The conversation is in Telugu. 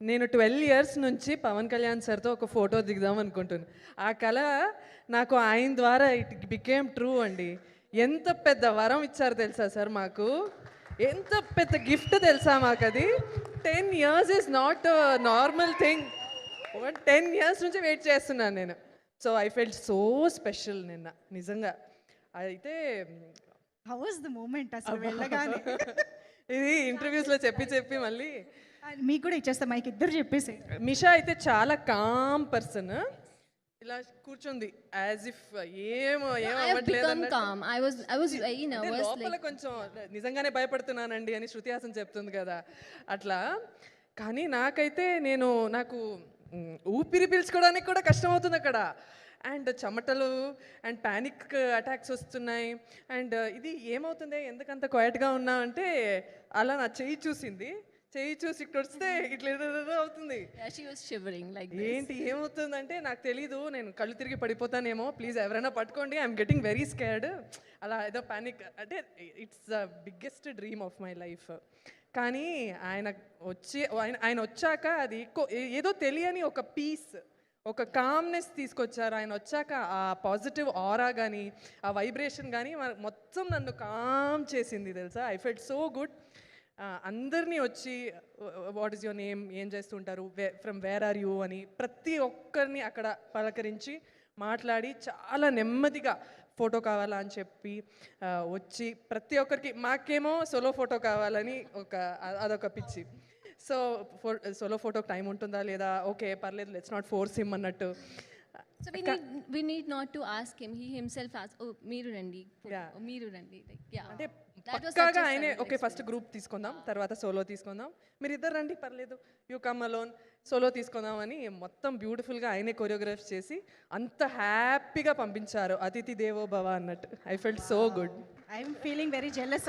నేను 12 ఇయర్స్ నుంచి పవన్ కళ్యాణ్ సార్తో ఒక ఫోటో దిగుదాం అనుకుంటున్నాను. ఆ కళ నాకు ఆయన ద్వారా ఇట్ బికేమ్ ట్రూ అండి. ఎంత పెద్ద వరం ఇచ్చారు తెలుసా సార్ మాకు? ఎంత పెద్ద గిఫ్ట్ తెలుసా మాకది? 10 years is not normal thing. 10 years నుంచి వెయిట్ చేస్తున్నాను నేను. So I felt so special నిన్న నిజంగా. అయితే హౌ వాస్ ద మూమెంట్ అసలు వెళ్ళగానే? ఇది ఇంటర్వ్యూస్లో చెప్పి చెప్పి మళ్ళీ మీకు కూడా ఇచ్చేస్తా మైక్, ఇద్దరు చెప్పేసి. మిషా అయితే చాలా కామ్ పర్సన్. ఇలా కూర్చుంది యాజ్ ఇఫ్ ఏమో అవ్వట్లేదు అన్నట్టు. లోపల కొంచెం నిజంగానే భయపడుతున్నానండి అని శృతి హాసన్ చెప్తుంది కదా అట్లా. కానీ నాకైతే నాకు ఊపిరి పీల్చుకోవడానికి కూడా కష్టం అవుతుంది అక్కడ. అండ్ చెమటలు అండ్ ప్యానిక్ అటాక్స్ వస్తున్నాయి. అండ్ ఇది ఏమవుతుంది ఎందుకంత క్వైట్గా ఉన్నా అంటే అలా నా చెయ్యి చూసింది. చెయ్యి చూసి ఇక్కడ వస్తే ఇట్లా అవుతుంది. ఏంటి ఏమవుతుందంటే నాకు తెలీదు, నేను కళ్ళు తిరిగి పడిపోతానేమో, ప్లీజ్ ఎవరైనా పట్టుకోండి, ఐఎమ్ గెటింగ్ వెరీ స్కేర్డ్. అలా ఏదో ప్యానిక్ అంటే it's the biggest dream of my life. కానీ ఆయన వచ్చాక అది ఏదో తెలియని ఒక పీస్, ఒక కామ్నెస్ తీసుకొచ్చారు ఆయన వచ్చాక. ఆ పాజిటివ్ ఆరా కానీ ఆ వైబ్రేషన్ కానీ మొత్తం నన్ను కామ్ చేసింది తెలుసా. I felt so good. అందరినీ వచ్చి వాట్ ఈస్ యువర్ నేమ్, ఏం చేస్తుంటారు, ఫ్రమ్ వేర్ ఆర్ యూ అని ప్రతి ఒక్కరిని అక్కడ పలకరించి మాట్లాడి చాలా నెమ్మదిగా ఫోటో కావాలా అని చెప్పి వచ్చి ప్రతి ఒక్కరికి, మాకేమో సోలో ఫోటో కావాలని అదొక పిచ్చి. సో సోలో ఫోటోకి టైం ఉంటుందా లేదా, ఓకే పర్లేదు, లెట్స్ నాట్ ఫోర్స్ హిమ్ అన్నట్టు. So we need not to ask him. He himself asked, "Oh, మీరు రండి." Like, yeah. అంటే పక్కాగా ఆయనే ఓకే ఫస్ట్ గ్రూప్ తీసుకుందాం, తర్వాత సోలో తీసుకుందాం, మీరు ఇద్దరు రండి పర్లేదు, యూ కమ్ అలోన్, సోలో తీసుకుందాం అని మొత్తం బ్యూటిఫుల్గా ఆయనే కొరియోగ్రాఫ్ చేసి అంత హ్యాపీగా పంపించారు. అతిథి దేవో భవ అన్నట్టు. I felt so good. I'm feeling very jealous.